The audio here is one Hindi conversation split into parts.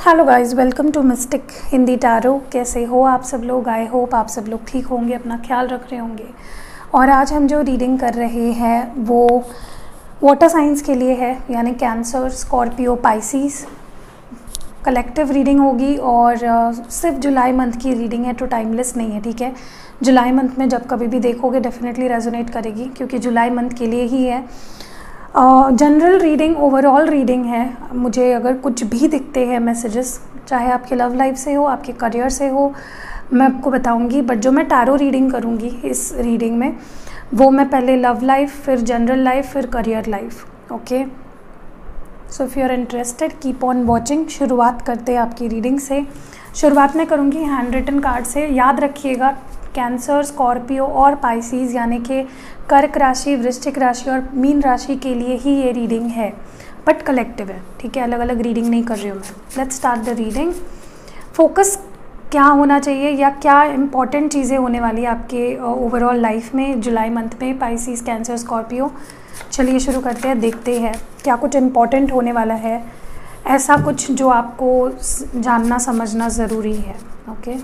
Hello guys, welcome to mystic Hindi tarot. कैसे हो आप सब लोग? आई होप आप सब लोग ठीक होंगे, अपना ख्याल रख रहे होंगे। और आज हम जो रीडिंग कर रहे हैं वो वाटर साइंस के लिए है, यानी cancer, Scorpio, Pisces. Collective reading होगी और सिर्फ जुलाई मंथ की रीडिंग है, तो टाइमलेस नहीं है, ठीक है। जुलाई मंथ में जब कभी भी देखोगे डेफिनेटली रेजोनेट करेगी, क्योंकि जुलाई मंथ के लिए ही है। जनरल रीडिंग, ओवरऑल रीडिंग है। मुझे अगर कुछ भी दिखते हैं मैसेजेस, चाहे आपके लव लाइफ से हो, आपके करियर से हो, मैं आपको बताऊंगी। बट जो मैं टैरो रीडिंग करूंगी इस रीडिंग में, वो मैं पहले लव लाइफ, फिर जनरल लाइफ, फिर career life. Okay, so if you are interested keep on watching. शुरुआत करते हैं आपकी रीडिंग से। शुरुआत मैं करूंगी हैंड रिटन कार्ड से। याद रखिएगा, कैंसर, स्कॉर्पियो और पाइसिस यानी कि कर्क राशि, वृश्चिक राशि और मीन राशि के लिए ही ये रीडिंग है, बट कलेक्टिव है, ठीक है। अलग अलग रीडिंग नहीं कर रही हूँ मैं। Let's start the reading. Focus क्या होना चाहिए या क्या इंपॉर्टेंट चीज़ें होने वाली है आपके ओवरऑल लाइफ में जुलाई मंथ में, पाइसिस, कैंसर, स्कॉर्पियो। चलिए शुरू करते हैं, देखते हैं क्या कुछ इम्पॉर्टेंट होने वाला है, ऐसा कुछ जो आपको जानना समझना ज़रूरी है। ओके,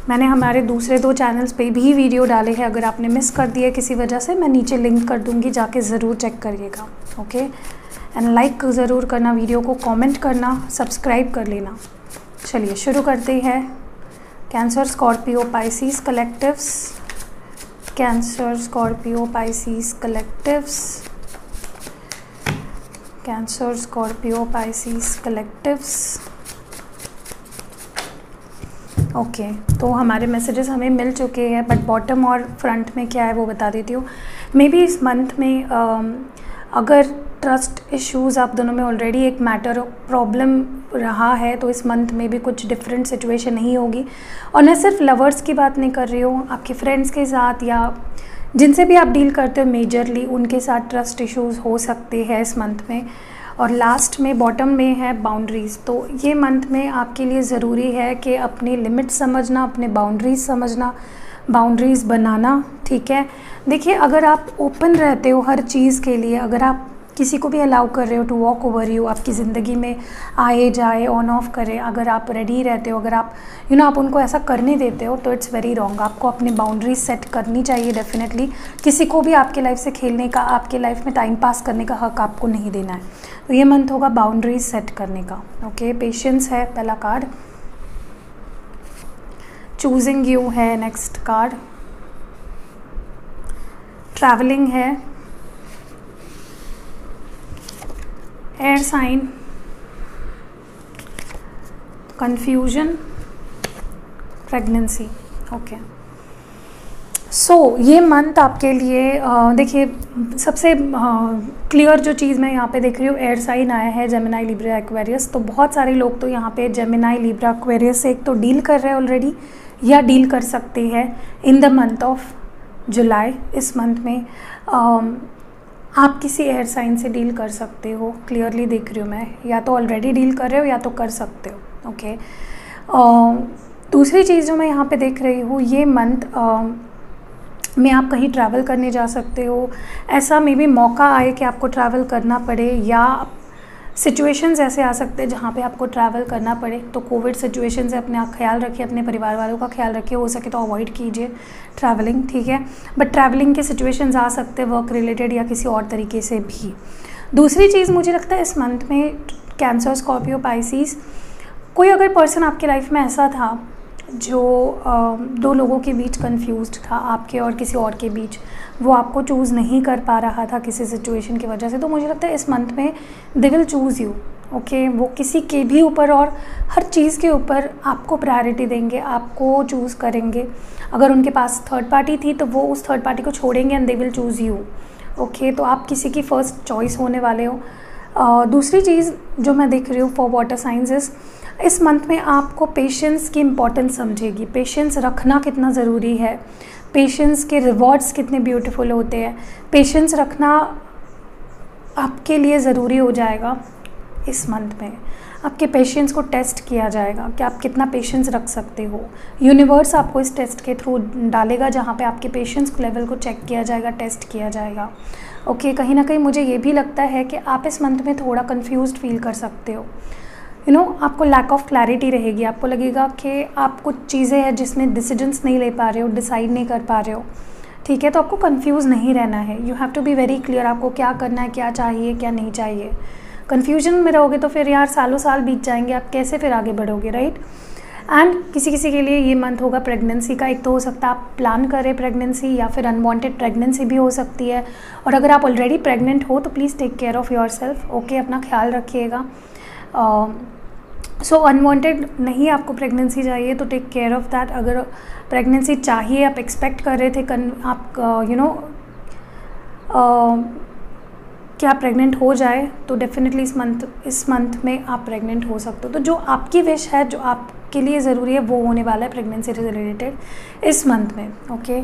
मैंने हमारे दूसरे 2 चैनल्स पे भी वीडियो डाले हैं, अगर आपने मिस कर दिए किसी वजह से, मैं नीचे लिंक कर दूंगी, जाके ज़रूर चेक करिएगा। ओके, एंड लाइक ज़रूर करना वीडियो को, कमेंट करना, सब्सक्राइब कर लेना। चलिए शुरू करते हैं। Cancer, Scorpio, Pisces collectives. Cancer, Scorpio, Pisces collectives. Cancer, Scorpio, Pisces collectives. Okay, तो हमारे मैसेजेस हमें मिल चुके हैं, बट बॉटम और फ्रंट में क्या है वो बता देती हूँ। मे बी इस मंथ में अगर ट्रस्ट इश्यूज़ आप दोनों में ऑलरेडी एक मैटर प्रॉब्लम रहा है, तो इस मंथ में भी कुछ डिफरेंट सिचुएशन नहीं होगी। और मैं सिर्फ लवर्स की बात नहीं कर रही हूँ, आपके फ्रेंड्स के साथ या जिनसे भी आप डील करते हो मेजरली, उनके साथ ट्रस्ट इश्यूज़ हो सकते हैं इस मंथ में। और लास्ट में बॉटम में है बाउंड्रीज़। तो ये मंथ में आपके लिए ज़रूरी है कि अपनी लिमिट समझना, अपने बाउंड्रीज़ समझना, बाउंड्रीज़ बनाना, ठीक है। देखिए, अगर आप ओपन रहते हो हर चीज़ के लिए, अगर आप किसी को भी अलाउ कर रहे हो टू वॉक ओवर यू, आपकी ज़िंदगी में आए जाए, ऑन ऑफ करे, अगर आप रेडी रहते हो, अगर आप आप उनको ऐसा करने देते हो, तो इट्स वेरी रॉन्ग। आपको अपनी बाउंड्रीज सेट करनी चाहिए डेफिनेटली। किसी को भी आपके लाइफ से खेलने का, आपके लाइफ में टाइम पास करने का हक आपको नहीं देना है। तो ये मंथ होगा बाउंड्रीज सेट करने का। ओके, पेशेंस है पहला कार्ड। चूजिंग यू है नेक्स्ट कार्ड। ट्रैवलिंग है। Air sign, confusion, pregnancy. Okay, so ये मंथ आपके लिए देखिए, सबसे क्लियर जो चीज़ मैं यहाँ पे देख रही हूँ, एयर साइन आया है, जेमिनाई, लिब्रा, एक्वेरियस। तो बहुत सारे लोग तो यहाँ पे जेमिनाई, लिब्रा, एक्वेरियस से एक तो डील कर रहे हैं ऑलरेडी, या डील कर सकते हैं in the month of July. इस मंथ में आप किसी एयर साइन से डील कर सकते हो, क्लियरली देख रही हूँ मैं, या तो ऑलरेडी डील कर रहे हो या तो कर सकते हो। ओके, दूसरी चीज़ जो मैं यहाँ पे देख रही हूँ, ये मंथ में आप कहीं ट्रैवल करने जा सकते हो। ऐसा मे बी मौका आए कि आपको ट्रैवल करना पड़े, या सिचुएशंस ऐसे आ सकते हैं जहाँ पे आपको ट्रैवल करना पड़े। तो कोविड सिचुएशन से अपने आप ख्याल रखिए, अपने परिवार वालों का ख्याल रखिए, हो सके तो अवॉइड कीजिए ट्रैवलिंग, ठीक है। बट ट्रैवलिंग के सिचुएशंस आ सकते हैं, वर्क रिलेटेड या किसी और तरीके से भी। दूसरी चीज़ मुझे लगता है इस मंथ में कैंसर, स्कॉर्पियो, पाइसिस, कोई अगर पर्सन आपकी लाइफ में ऐसा था जो 2 लोगों के बीच कंफ्यूज्ड था, आपके और किसी और के बीच, वो आपको चूज़ नहीं कर पा रहा था किसी सिचुएशन की वजह से, तो मुझे लगता है इस मंथ में they will choose you. Okay, वो किसी के भी ऊपर और हर चीज़ के ऊपर आपको प्रायोरिटी देंगे, आपको चूज़ करेंगे। अगर उनके पास थर्ड पार्टी थी तो वो उस थर्ड पार्टी को छोड़ेंगे and they will choose you. Okay, तो आप किसी की फर्स्ट चॉइस होने वाले हो। दूसरी चीज़ जो मैं देख रही हूँ फॉर वाटर साइंस, इस मंथ में आपको पेशेंस की इम्पोर्टेंस समझेगी। पेशेंस रखना कितना ज़रूरी है, पेशेंस के रिवॉर्ड्स कितने ब्यूटीफुल होते हैं, पेशेंस रखना आपके लिए ज़रूरी हो जाएगा। इस मंथ में आपके पेशेंस को टेस्ट किया जाएगा कि आप कितना पेशेंस रख सकते हो। यूनिवर्स आपको इस टेस्ट के थ्रू डालेगा, जहाँ पे आपके पेशेंस लेवल को चेक किया जाएगा, टेस्ट किया जाएगा। ओके कहीं ना कहीं मुझे ये भी लगता है कि आप इस मंथ में थोड़ा कंफ्यूज्ड फील कर सकते हो। आपको लैक ऑफ क्लैरिटी रहेगी, आपको लगेगा कि आप कुछ चीज़ें हैं जिसमें डिसीजंस नहीं ले पा रहे हो, डिसाइड नहीं कर पा रहे हो, ठीक है। तो आपको कंफ्यूज नहीं रहना है, you have to be very clear, आपको क्या करना है, क्या चाहिए क्या नहीं चाहिए। कन्फ्यूजन में रहोगे तो फिर यार सालों साल बीत जाएंगे, आप कैसे फिर आगे बढ़ोगे, राइट। एंड किसी किसी के लिए ये मंथ होगा प्रेगनेंसी का। एक तो हो सकता है आप प्लान करें प्रेगनेंसी, या फिर अनवांटेड प्रेगनेंसी भी हो सकती है। और अगर आप ऑलरेडी प्रेग्नेंट हो तो please take care of yourself, okay, अपना ख्याल रखिएगा। सो अनवांटेड नहीं आपको प्रेगनेंसी चाहिए तो टेक केयर ऑफ़ दैट। अगर प्रेगनेंसी चाहिए, आप एक्सपेक्ट कर रहे थे आप कि आप प्रेग्नेंट हो जाए, तो डेफिनेटली इस मंथ में आप प्रेग्नेंट हो सकते हो। तो जो आपकी विश है, जो आपके लिए ज़रूरी है, वो होने वाला है प्रेगनेंसी से रिलेटेड इस मंथ में, okay.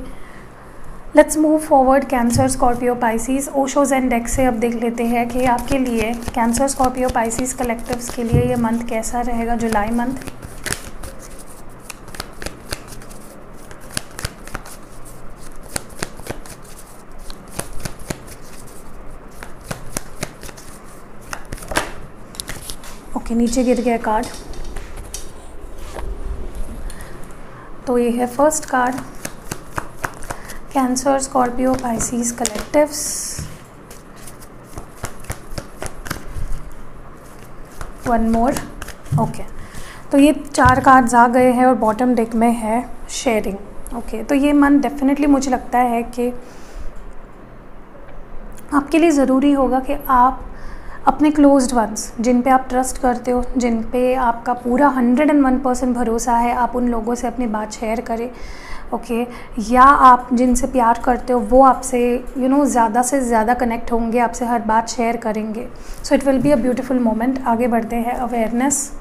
Let's move forward. Cancer, Scorpio, Pisces, Osho's and deck से अब देख लेते हैं कि आपके लिए कैंसर, स्कॉर्पियो, पाइसिस कलेक्टिव्स के लिए ये मंथ कैसा रहेगा, जुलाई मंथ। ओके, नीचे गिर गया कार्ड, तो ये है first card, cancer, Scorpio, Pisces collectives. One more, okay. तो ये 4 कार्ड्स आ गए हैं और बॉटम डेक में है शेयरिंग, ओके। तो ये मंथ डेफिनेटली मुझे लगता है कि आपके लिए ज़रूरी होगा कि आप अपने क्लोज्ड वंस, जिन पे आप ट्रस्ट करते हो, जिन पे आपका पूरा 101% भरोसा है, आप उन लोगों से अपनी बात शेयर करें, ओके। या आप जिनसे प्यार करते हो वो आपसे ज़्यादा से ज़्यादा कनेक्ट होंगे, आपसे हर बात शेयर करेंगे। So it will be a beautiful moment. आगे बढ़ते हैं। Awareness,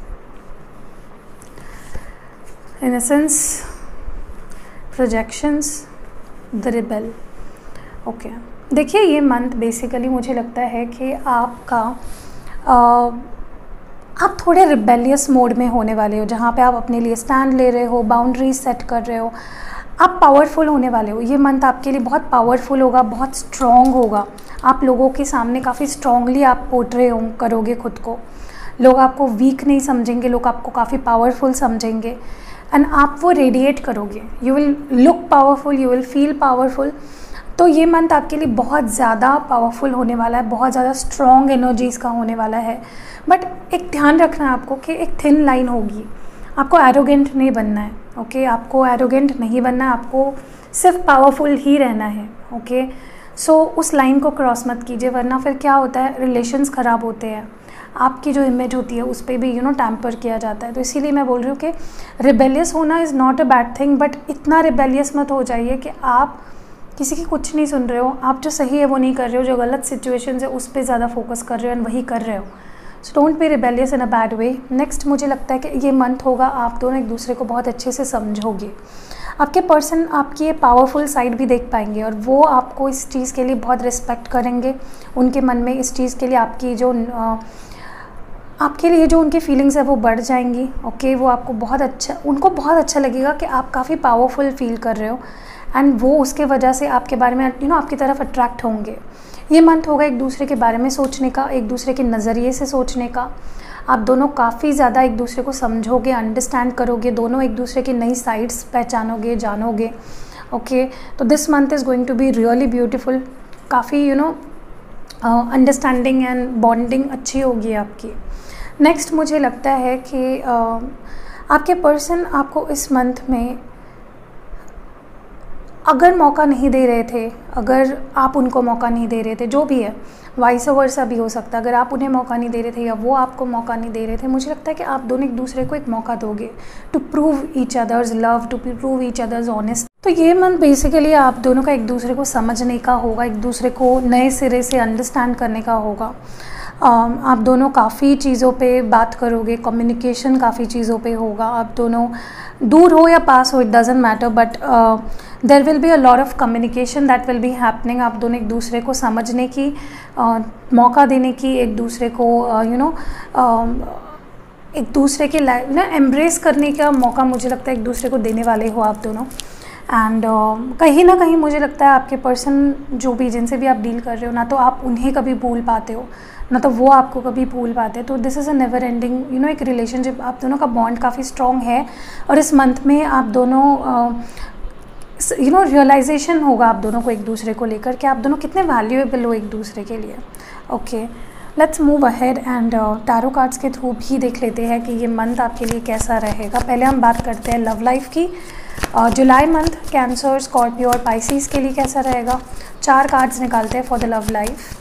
इनसेंस, projections, the rebel, okay. देखिए ये मंथ बेसिकली मुझे लगता है कि आप थोड़े रिबेलियस मोड में होने वाले हो, जहाँ पे आप अपने लिए स्टैंड ले रहे हो, बाउंड्रीज सेट कर रहे हो, आप पावरफुल होने वाले हो। ये मंथ आपके लिए बहुत पावरफुल होगा, बहुत स्ट्रॉन्ग होगा। आप लोगों के सामने काफ़ी स्ट्रॉन्गली आप पोर्ट्रे करोगे खुद को। लोग आपको वीक नहीं समझेंगे, लोग आपको काफ़ी पावरफुल समझेंगे एंड आप वो रेडिएट करोगे। You will look powerful, you will feel powerful. तो ये मंथ आपके लिए बहुत ज़्यादा पावरफुल होने वाला है, बहुत ज़्यादा स्ट्रॉन्ग एनर्जीज़ का होने वाला है। बट एक ध्यान रखना है आपको कि एक थिन लाइन होगी, आपको एरोगेंट नहीं बनना है, ओके। आपको एरोगेंट नहीं बनना है, आपको सिर्फ पावरफुल ही रहना है, ओके। सो उस लाइन को क्रॉस मत कीजिए, वरना फिर क्या होता है, रिलेशंस ख़राब होते हैं, आपकी जो इमेज होती है उस पर भी टैम्पर किया जाता है। तो इसीलिए मैं बोल रही हूँ कि रिबेलियस होना is not a bad thing, but इतना रिबेलियस मत हो जाइए कि आप किसी की कुछ नहीं सुन रहे हो, आप जो सही है वो नहीं कर रहे हो, जो गलत सिचुएशन है उस पर ज़्यादा फोकस कर रहे हो एंड वही कर रहे हो। So don't be rebellious in a bad way. Next मुझे लगता है कि ये मंथ होगा आप दोनों एक दूसरे को बहुत अच्छे से समझोगे। आपके पर्सन आपकी ये पावरफुल साइड भी देख पाएंगे और वो आपको इस चीज़ के लिए बहुत रिस्पेक्ट करेंगे। उनके मन में इस चीज़ के लिए आपके लिए जो उनकी फीलिंग्स है वो बढ़ जाएंगी, ओके। वो आपको उनको बहुत अच्छा लगेगा कि आप काफ़ी पावरफुल फील कर रहे हो एंड वो उसके वजह से आपके बारे में आपकी तरफ अट्रैक्ट होंगे। ये मंथ होगा एक दूसरे के बारे में सोचने का, एक दूसरे के नज़रिए से सोचने का। आप दोनों काफ़ी ज़्यादा एक दूसरे को समझोगे, अंडरस्टैंड करोगे, दोनों एक दूसरे की नई साइड्स पहचानोगे, जानोगे, ओके। तो this month is going to be really beautiful. काफ़ी अंडरस्टैंडिंग एंड बॉन्डिंग अच्छी होगी आपकी। नेक्स्ट मुझे लगता है कि आपके पर्सन आपको इस मंथ में अगर मौका नहीं दे रहे थे, अगर आप उनको मौका नहीं दे रहे थे, जो भी है, वाइस वर्सा भी हो सकता है, अगर आप उन्हें मौका नहीं दे रहे थे या वो आपको मौका नहीं दे रहे थे, मुझे लगता है कि आप दोनों एक दूसरे को एक मौका दोगे to prove each other's love, to prove each other's honest. तो ये मंथ बेसिकली आप दोनों का एक दूसरे को समझने का होगा, एक दूसरे को नए सिरे से अंडरस्टैंड करने का होगा। आप दोनों काफ़ी चीज़ों पे बात करोगे, कम्युनिकेशन काफ़ी चीज़ों पे होगा। आप दोनों दूर हो या पास हो, it doesn't matter, but there will be a lot of communication that will be happening. आप दोनों एक दूसरे को समझने की, मौका देने की, एक दूसरे को एक दूसरे की लाइफ एम्ब्रेस करने का मौका मुझे लगता है एक दूसरे को देने वाले हो आप दोनों। एंड कहीं ना कहीं मुझे लगता है आपके पर्सन जो भी जिनसे भी आप डील कर रहे हो ना, तो आप उन्हें कभी भूल पाते हो ना, तो वो आपको कभी भूल पाते हैं। तो this is a never ending एक रिलेशनशिप, आप दोनों का बॉन्ड काफ़ी स्ट्रॉन्ग है। और इस मंथ में आप दोनों रियलाइजेशन होगा आप दोनों को एक दूसरे को लेकर कि आप दोनों कितने वैल्यूएबल हो एक दूसरे के लिए। Okay, let's move ahead and tarot cards के थ्रू भी देख लेते हैं कि ये मंथ आपके लिए कैसा रहेगा। पहले हम बात करते हैं लव लाइफ की। जुलाई मंथ कैंसर, स्कॉर्पियो और पाइसिस के लिए कैसा रहेगा। 4 कार्ड्स निकालते हैं फॉर द लव लाइफ।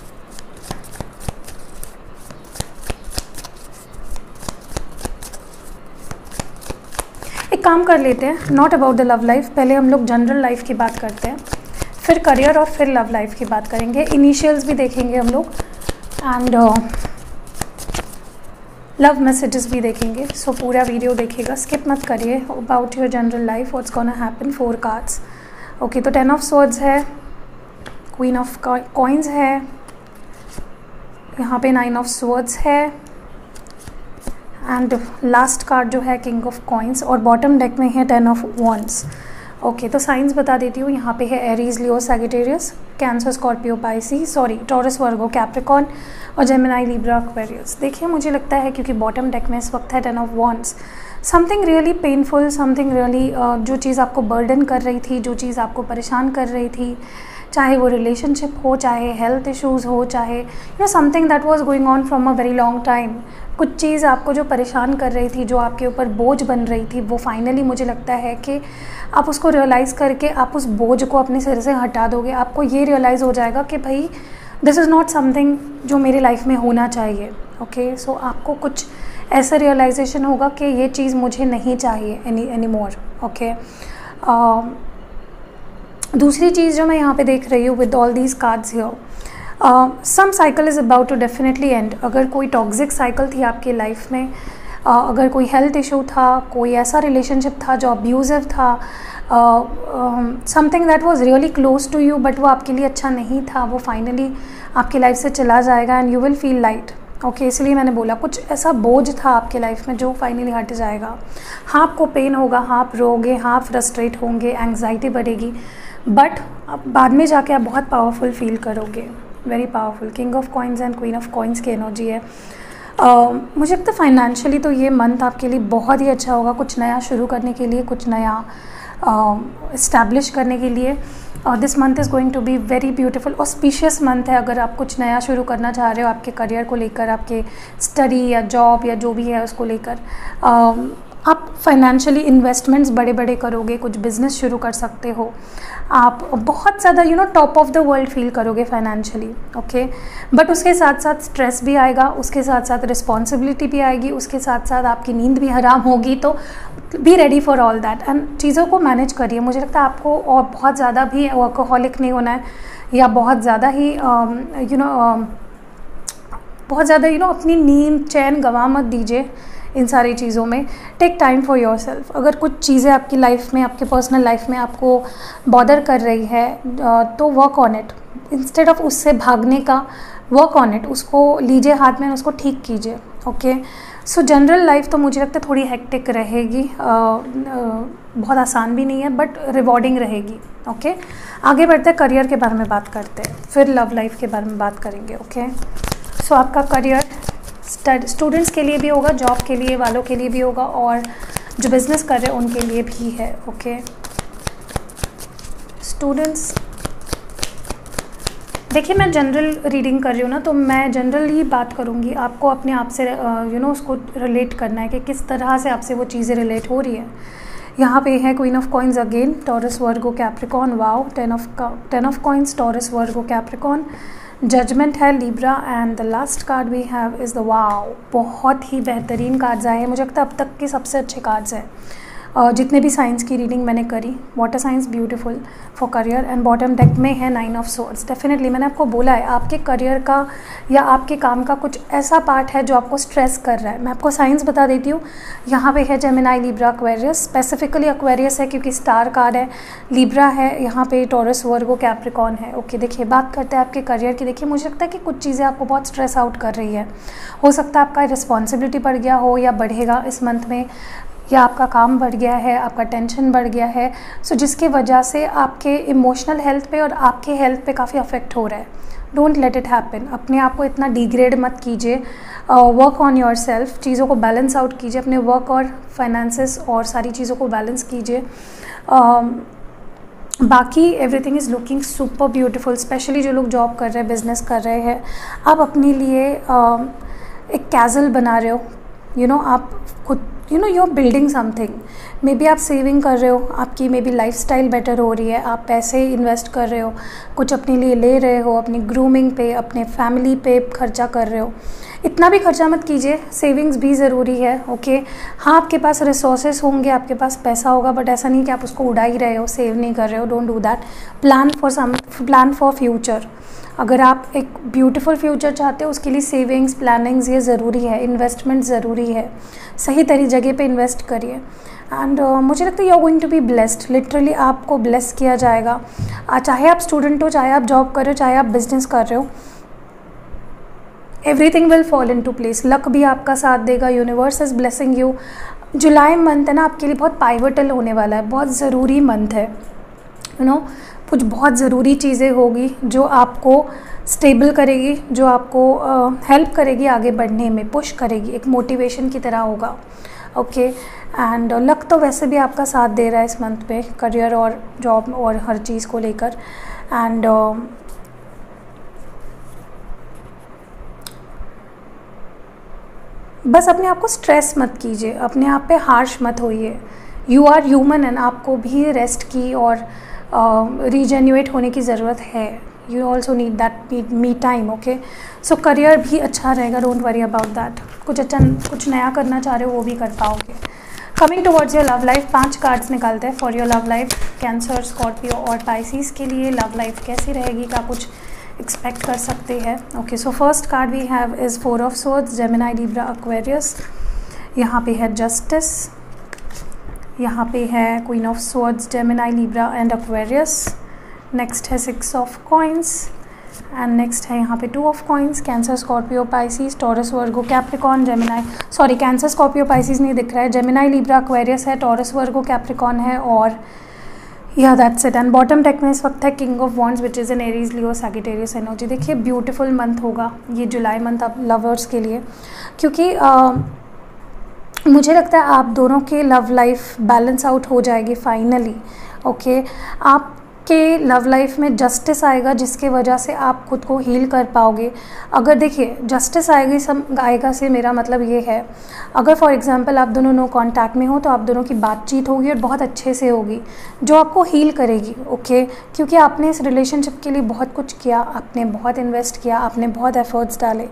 एक काम कर लेते हैं, not about the love life, पहले हम लोग जनरल लाइफ की बात करते हैं, फिर करियर और फिर लव लाइफ की बात करेंगे। इनिशियल्स भी देखेंगे हम लोग एंड लव मैसेजेस भी देखेंगे। सो पूरा वीडियो देखिएगा, स्किप मत करिए। About your general life what's gonna happen. 4 cards. Okay, तो 10 ऑफ स्वॉर्ड्स है, क्वीन ऑफ कॉइन्स है, यहाँ पे 9 ऑफ स्वॉर्ड्स है एंड लास्ट कार्ड जो है किंग ऑफ कॉइन्स, और बॉटम डेक में है 10 ऑफ वॉन्ड्स। ओके, तो साइंस बता देती हूँ। यहाँ पे है Aries, Leo, Sagittarius, Cancer, Scorpio, Pisces, Taurus, Virgo, Capricorn और जेमिनी, लिब्रा, एक्वेरियस। देखिए मुझे लगता है क्योंकि बॉटम डेक में इस वक्त है 10 of wands, something really painful, something really जो चीज़ आपको बर्डन कर रही थी, जो चीज़ आपको परेशान कर रही थी, चाहे वो रिलेशनशिप हो, चाहे हेल्थ इश्यूज़ हो, चाहे something that was going on from a very long time, कुछ चीज़ आपको जो परेशान कर रही थी, जो आपके ऊपर बोझ बन रही थी, वो फाइनली मुझे लगता है कि आप उसको रियलाइज़ करके आप उस बोझ को अपने सिर से हटा दोगे। आपको ये रियलाइज़ हो जाएगा कि भाई दिस इज़ नॉट समथिंग जो मेरी लाइफ में होना चाहिए। ओके, सो आपको कुछ ऐसा रियलाइजेशन होगा कि ये चीज़ मुझे नहीं चाहिए एनी मोर। ओके, दूसरी चीज़ जो मैं यहाँ पे देख रही हूँ with all these cards here, some cycle is about to definitely end. अगर कोई टॉक्सिक साइकिल थी आपकी लाइफ में, अगर कोई हेल्थ इशू था, कोई ऐसा रिलेशनशिप था जो अब्यूजिव था, something that was really close to you but वो आपके लिए अच्छा नहीं था, वो फाइनली आपकी लाइफ से चला जाएगा and you will feel light. Okay, इसलिए मैंने बोला कुछ ऐसा बोझ था आपके लाइफ में जो फाइनली हट जाएगा। हाँ, आपको पेन होगा, हाँ आप रोगे, हाँ आप फ्रस्ट्रेट होंगे, एंग्जाइटी बढ़ेगी, बट बाद में जाके आप बहुत पावरफुल फील करोगे, very powerful. King of coins and queen of coins की एनर्जी है। मुझे लगता है फाइनेंशियली तो ये मंथ आपके लिए बहुत ही अच्छा होगा, कुछ नया शुरू करने के लिए, कुछ नया इस्टेब्लिश करने के लिए। This month is going to be very beautiful, auspicious month है अगर आप कुछ नया शुरू करना चाह रहे हो आपके करियर को लेकर, आपके स्टडी या जॉब या जो भी है उसको लेकर। आप फाइनेंशियली इन्वेस्टमेंट्स बड़े बड़े करोगे, कुछ बिजनेस शुरू कर सकते हो, आप बहुत ज़्यादा top of the world feel करोगे फाइनेंशियली। ओके, बट उसके साथ साथ स्ट्रेस भी आएगा, उसके साथ साथ रिस्पॉन्सिबिलिटी भी आएगी, उसके साथ साथ आपकी नींद भी हराम होगी। तो be ready for all that and चीज़ों को मैनेज करिए। मुझे लगता है आपको और बहुत ज़्यादा भी वर्कोहॉलिक नहीं होना है, या बहुत ज़्यादा ही बहुत ज़्यादा अपनी नींद चैन गंवा मत दीजिए इन सारी चीज़ों में। Take time for yourself. अगर कुछ चीज़ें आपकी लाइफ में, आपके पर्सनल लाइफ में आपको बॉदर कर रही है तो work on it, instead of उससे भागने का, वर्क ऑन इट, उसको लीजिए हाथ में, उसको ठीक कीजिए। ओके, सो जनरल लाइफ तो मुझे लगता है थोड़ी हेक्टिक रहेगी, बहुत आसान भी नहीं है बट रिवॉर्डिंग रहेगी। ओके, आगे बढ़ते हैं, करियर के बारे में बात करते हैं, फिर लव लाइफ के बारे में बात करेंगे। ओके, सो आपका करियर स्टूडेंट्स के लिए भी होगा, जॉब के लिए वालों के लिए भी होगा, और जो बिज़नेस कर रहे हैं उनके लिए भी है। ओके, स्टूडेंट्स, देखिए मैं जनरल रीडिंग कर रही हूँ ना, तो मैं जनरल ही बात करूँगी, आपको अपने आप से उसको रिलेट करना है कि किस तरह से आपसे वो चीज़ें रिलेट हो रही है। यहाँ पे है queen of coins again, Taurus, Virgo, Capricorn, wow, 10 of coins, Taurus, Virgo, Capricorn, judgement है, Libra and the last card we have is the wow. बहुत ही बेहतरीन कार्ड्स आए हैं, मुझे लगता है अब तक के सबसे अच्छे कार्ड्स हैं जितने भी साइंस की रीडिंग मैंने करी। Water science beautiful for career and bottom deck में है 9 ऑफ स्वॉर्ड्स। डेफिनेटली मैंने आपको बोला है आपके करियर का या आपके काम का कुछ ऐसा पार्ट है जो आपको स्ट्रेस कर रहा है। मैं आपको साइंस बता देती हूँ, यहाँ पे है Gemini, Libra, Aquarius, specifically Aquarius है क्योंकि स्टार कार्ड है, लिब्रा है, यहाँ पे टॉरस, वर्गो, कैप्रिकॉर्न है। ओके, देखिए बात करते हैं आपके करियर की। देखिए मुझे लगता है कि कुछ चीज़ें आपको बहुत स्ट्रेस आउट कर रही है, हो सकता है आपका रिस्पॉन्सिबिलिटी बढ़ गया हो या बढ़ेगा इस मंथ में, या आपका काम बढ़ गया है, आपका टेंशन बढ़ गया है, सो जिसकी वजह से आपके इमोशनल हेल्थ पे और आपके हेल्थ पे काफ़ी अफेक्ट हो रहा है। Don't let it happen. अपने आप को इतना डिग्रेड मत कीजिए। वर्क ऑन योर सेल्फ, चीज़ों को बैलेंस आउट कीजिए, अपने वर्क और फाइनेंसेस और सारी चीज़ों को बैलेंस कीजिए। बाकी everything is looking super beautiful. Specially जो लोग जॉब कर रहे हैं, बिजनेस कर रहे हैं, आप अपने लिए एक कैसल बना रहे हो, आप खुद you are building something. Maybe आप सेविंग कर रहे हो, आपकी maybe lifestyle better हो रही है, आप पैसे इन्वेस्ट कर रहे हो, कुछ अपने लिए ले रहे हो, अपनी ग्रूमिंग पे, अपने फैमिली पे खर्चा कर रहे हो। इतना भी खर्चा मत कीजिए, सेविंग्स भी ज़रूरी है। ओके हाँ, आपके पास रिसोर्सेज होंगे, आपके पास पैसा होगा, बट ऐसा नहीं कि आप उसको उड़ा ही रहे हो, सेव नहीं कर रहे हो। Don't do that. Plan for future. अगर आप एक ब्यूटीफुल फ्यूचर चाहते हो, उसके लिए सेविंग्स, प्लानिंग्स ये ज़रूरी है, इन्वेस्टमेंट ज़रूरी है। सही जगह पे इन्वेस्ट करिए एंड मुझे लगता है you are going to be blessed. Literally आपको ब्लेस किया जाएगा। चाहे आप स्टूडेंट हो, चाहे आप जॉब कर रहे हो, चाहे आप बिजनेस कर रहे हो, everything will fall into place. Luck भी आपका साथ देगा। Universe is blessing you. जुलाई मंथ है ना, आपके लिए बहुत पाइवटल होने वाला है, बहुत ज़रूरी मंथ है। कुछ बहुत ज़रूरी चीज़ें होगी जो आपको स्टेबल करेगी, जो आपको हेल्प करेगी आगे बढ़ने में, पुश करेगी, एक मोटिवेशन की तरह होगा। ओके एंड लक तो वैसे भी आपका साथ दे रहा है इस मंथ पे, करियर और जॉब और हर चीज़ को लेकर। एंड बस अपने आप को स्ट्रेस मत कीजिए, अपने आप पे हार्श मत होइए। यू आर ह्यूमन एंड आपको भी रेस्ट की और रीजेन्युएट होने की ज़रूरत है। You also need that me time. Okay so career भी अच्छा रहेगा, डोंट वरी अबाउट दैट। कुछ नया करना चाह रहे हो वो भी कर पाओगे। Coming towards your love life, 5 cards निकालते हैं for your love life. Cancer, Scorpio और पाइसिस के लिए लव लाइफ कैसी रहेगी, क्या कुछ एक्सपेक्ट कर सकते हैं। Okay so first card we have is 4 of swords, Gemini, Libra, Aquarius. यहाँ पे है जस्टिस, यहाँ पे है queen of swords, Gemini, Libra and Aquarius. Next है 6 ऑफ कॉइन्स एंड नेक्स्ट है यहाँ पे 2 of coins. Cancer, Scorpio, Pisces, Taurus, Virgo, Capricorn, Gemini, sorry cancer, Scorpio, Pisces नहीं दिख रहा है, जेमिनी, लिब्रा, एक्वेरियस है, टॉरस, वर्गो, कैप्रिकॉन है और या that's it. And bottom deck में इस वक्त है king of wands which is an Aries, Leo, Sagittarius energy. देखिए ब्यूटीफुल मंथ होगा ये जुलाई मंथ आप लवर्स के लिए, क्योंकि मुझे लगता है आप दोनों के लव लाइफ बैलेंस आउट हो जाएगी फाइनली। ओके आपके लव लाइफ में जस्टिस आएगा, जिसके वजह से आप खुद को हील कर पाओगे। अगर देखिए जस्टिस आएगा से मेरा मतलब ये है, अगर फॉर एग्जांपल आप दोनों नो कांटेक्ट में हो तो आप दोनों की बातचीत होगी और बहुत अच्छे से होगी, जो आपको हील करेगी। ओके क्योंकि आपने इस रिलेशनशिप के लिए बहुत कुछ किया, आपने बहुत इन्वेस्ट किया, आपने बहुत एफर्ट्स डाले।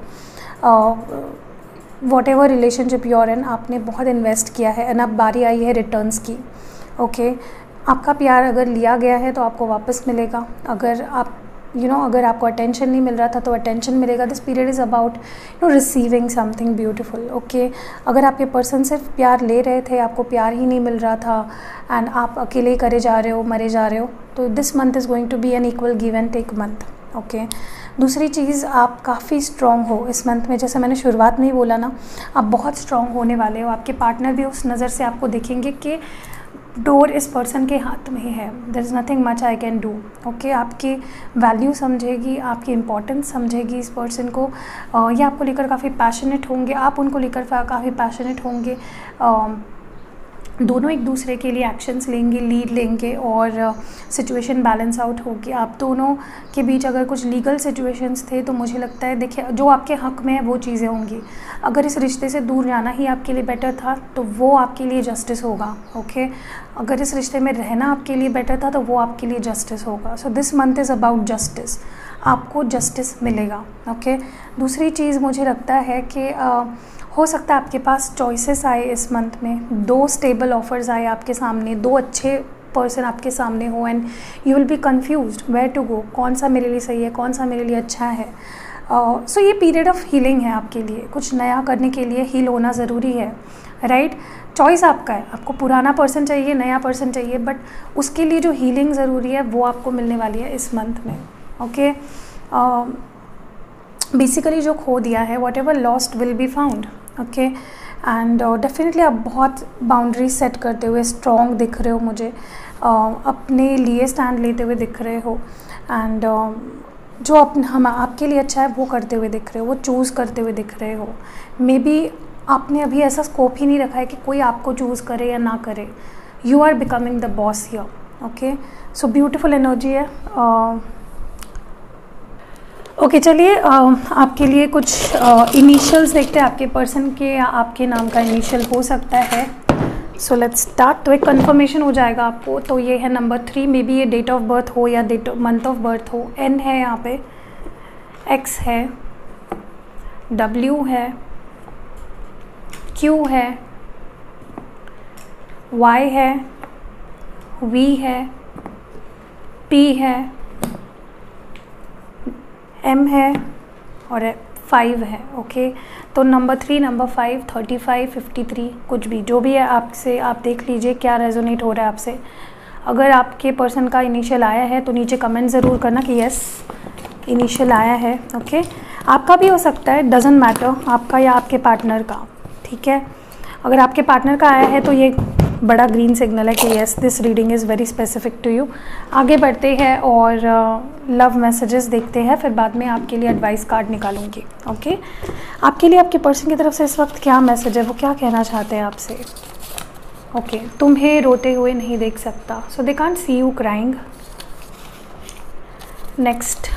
What ever relationship you're in, आपने बहुत इन्वेस्ट किया है एंड अब बारी आई है रिटर्न्स की। ओके आपका प्यार अगर लिया गया है तो आपको वापस मिलेगा। अगर आप अगर आपको अटेंशन नहीं मिल रहा था तो अटेंशन मिलेगा। This period is about receiving something beautiful. Okay अगर आपके पर्सन सिर्फ प्यार ले रहे थे, आपको प्यार ही नहीं मिल रहा था एंड आप अकेले करे जा रहे हो, मरे जा रहे हो, तो this month is going to be an equal give and take month. Okay दूसरी चीज़, आप काफ़ी स्ट्रॉन्ग हो इस मंथ में, जैसे मैंने शुरुआत में ही बोला ना, आप बहुत स्ट्रॉन्ग होने वाले हो। आपके पार्टनर भी उस नज़र से आपको देखेंगे कि डोर इस पर्सन के हाथ में है, there is nothing much I can do. Okay आपकी वैल्यू समझेगी, आपकी इम्पोर्टेंस समझेगी इस पर्सन को। ये आपको लेकर काफ़ी पैशनेट होंगे, आप उनको लेकर काफ़ी पैशनेट होंगे। दोनों एक दूसरे के लिए एक्शंस लेंगे, लीड लेंगे और सिचुएशन बैलेंस आउट होगी। आप दोनों के बीच अगर कुछ लीगल सिचुएशंस थे तो मुझे लगता है देखिए जो आपके हक़ में है वो चीज़ें होंगी। अगर इस रिश्ते से दूर जाना ही आपके लिए बेटर था तो वो आपके लिए जस्टिस होगा। ओके अगर इस रिश्ते में रहना आपके लिए बेटर था तो वो आपके लिए जस्टिस होगा। So this month is about justice, आपको जस्टिस मिलेगा। ओके दूसरी चीज़ मुझे लगता है कि हो सकता है आपके पास चॉइसेस आए इस मंथ में, 2 स्टेबल ऑफर्स आए आपके सामने, 2 अच्छे पर्सन आपके सामने हो and you will be confused where to go, कौन सा मेरे लिए सही है, कौन सा मेरे लिए अच्छा है। सो ये पीरियड ऑफ हीलिंग है आपके लिए, कुछ नया करने के लिए हील होना ज़रूरी है, राइट। चॉइस आपका है, आपको पुराना पर्सन चाहिए, नया पर्सन चाहिए, बट उसके लिए जो हीलिंग ज़रूरी है वो आपको मिलने वाली है इस मंथ में। ओके बेसिकली जो खो दिया है, what ever lost will be found. Okay and definitely आप बहुत बाउंड्री सेट करते हुए स्ट्रॉन्ग दिख रहे हो मुझे, अपने लिए स्टैंड लेते हुए दिख रहे हो, एंड जो हम आपके लिए अच्छा है वो करते हुए दिख रहे हो, वो चूज़ करते हुए दिख रहे हो। मे बी आपने अभी ऐसा स्कोप ही नहीं रखा है कि कोई आपको चूज़ करे या ना करे, you are becoming the boss here. Okay, so beautiful energy है। ओके, चलिए आपके लिए कुछ इनिशियल्स देखते हैं, आपके पर्सन के या आपके नाम का इनिशियल हो सकता है। So let's start. तो एक कंफर्मेशन हो जाएगा आपको। तो ये है नंबर 3, मे बी ये डेट ऑफ बर्थ हो या मंथ ऑफ बर्थ हो। N है यहाँ पे, X है, W है, Q है, Y है, V है, P है, M है और 5 है। ओके, तो नंबर 3, नंबर 5, 35, 53, कुछ भी जो भी है आपसे, आप देख लीजिए क्या रेजोनेट हो रहा है आपसे। अगर आपके पर्सन का इनिशियल आया है तो नीचे कमेंट ज़रूर करना कि यस इनिशियल आया है। ओके, आपका भी हो सकता है, डजेंट मैटर, आपका या आपके पार्टनर का। ठीक है, अगर आपके पार्टनर का आया है तो ये बड़ा ग्रीन सिग्नल है कि yes this reading is very specific to you. आगे बढ़ते हैं और लव मैसेजेस देखते हैं, फिर बाद में आपके लिए एडवाइस कार्ड निकालूंगी। ओके, आपके लिए आपके पर्सन की तरफ से इस वक्त क्या मैसेज है, वो क्या कहना चाहते हैं आपसे। ओके, तुम्हें रोते हुए नहीं देख सकता, so they can't see you crying. Next,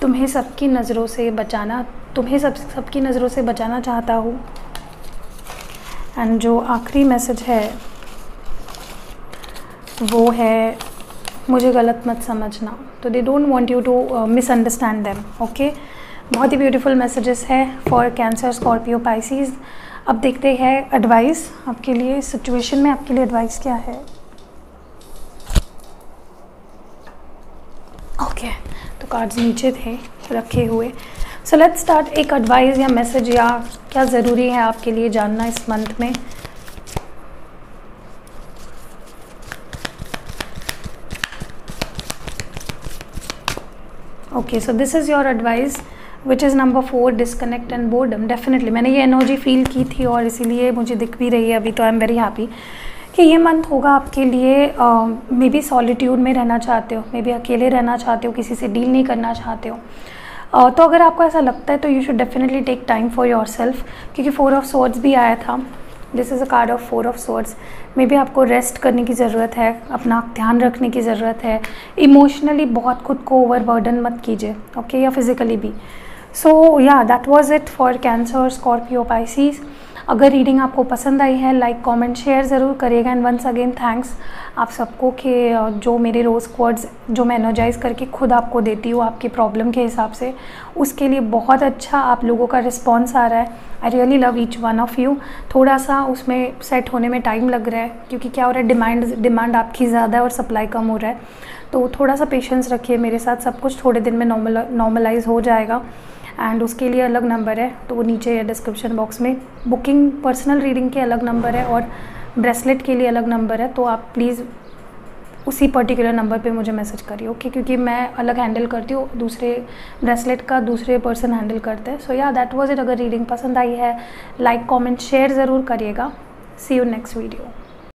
तुम्हें सबकी नज़रों से बचाना, तुम्हें सबकी नज़रों से बचाना चाहता हूँ। एंड जो आखिरी मैसेज है वो है मुझे गलत मत समझना। तो they don't want you to misunderstand them. Okay, बहुत ही ब्यूटीफुल मैसेजेस है फॉर कैंसर, स्कॉर्पियो, पाइसिस। अब देखते हैं एडवाइस आपके लिए इस सिचुएशन में, आपके लिए एडवाइस क्या है। ओके, तो कार्ड्स नीचे थे रखे हुए। So let's start. एक एडवाइस या मैसेज या क्या ज़रूरी है आपके लिए जानना इस मंथ में। Okay, so this is your advice which is number 4, disconnect and boredom. Definitely मैंने ये एनर्जी फील की थी और इसीलिए मुझे दिख भी रही है अभी। तो आई एम वेरी हैप्पी कि ये मंथ होगा आपके लिए। मे बी सॉलिट्यूड में रहना चाहते हो, मे बी अकेले रहना चाहते हो, किसी से डील नहीं करना चाहते हो। तो अगर आपको ऐसा लगता है तो you should definitely take time for yourself, क्योंकि 4 ऑफ स्वॉर्ड्स भी आया था। This is a card of 4 of swords. Maybe आपको रेस्ट करने की ज़रूरत है, अपना ध्यान रखने की ज़रूरत है। इमोशनली बहुत खुद को ओवरबर्डन मत कीजिए। ओके, या फिज़िकली भी। सो या that was it for Cancer, Scorpio, Pisces. अगर रीडिंग आपको पसंद आई है, लाइक कमेंट शेयर ज़रूर करिएगा। एंड वंस अगेन थैंक्स आप सबको कि जो मेरे रोज़ क्वार्ट्स जो मैं एनर्जाइज़ करके खुद आपको देती हूँ आपकी प्रॉब्लम के हिसाब से, उसके लिए बहुत अच्छा आप लोगों का रिस्पॉन्स आ रहा है। I really love each one of you. थोड़ा सा उसमें सेट होने में टाइम लग रहा है, क्योंकि क्या हो रहा है, डिमांड आपकी ज़्यादा है और सप्लाई कम हो रहा है। तो थोड़ा सा पेशेंस रखिए मेरे साथ, सब कुछ थोड़े दिन में नॉर्मलाइज हो जाएगा। एंड उसके लिए अलग नंबर है, तो वो नीचे डिस्क्रिप्शन बॉक्स में बुकिंग पर्सनल रीडिंग के अलग नंबर है और ब्रेसलेट के लिए अलग नंबर है। तो आप प्लीज़ उसी पर्टिकुलर नंबर पे मुझे मैसेज करिए। ओके, क्योंकि मैं अलग हैंडल करती हूँ, दूसरे ब्रेसलेट का दूसरे पर्सन हैंडल करते हैं। सो या दैट वाज इट। अगर रीडिंग पसंद आई है, लाइक कमेंट शेयर ज़रूर करिएगा। सी यू नेक्स्ट वीडियो।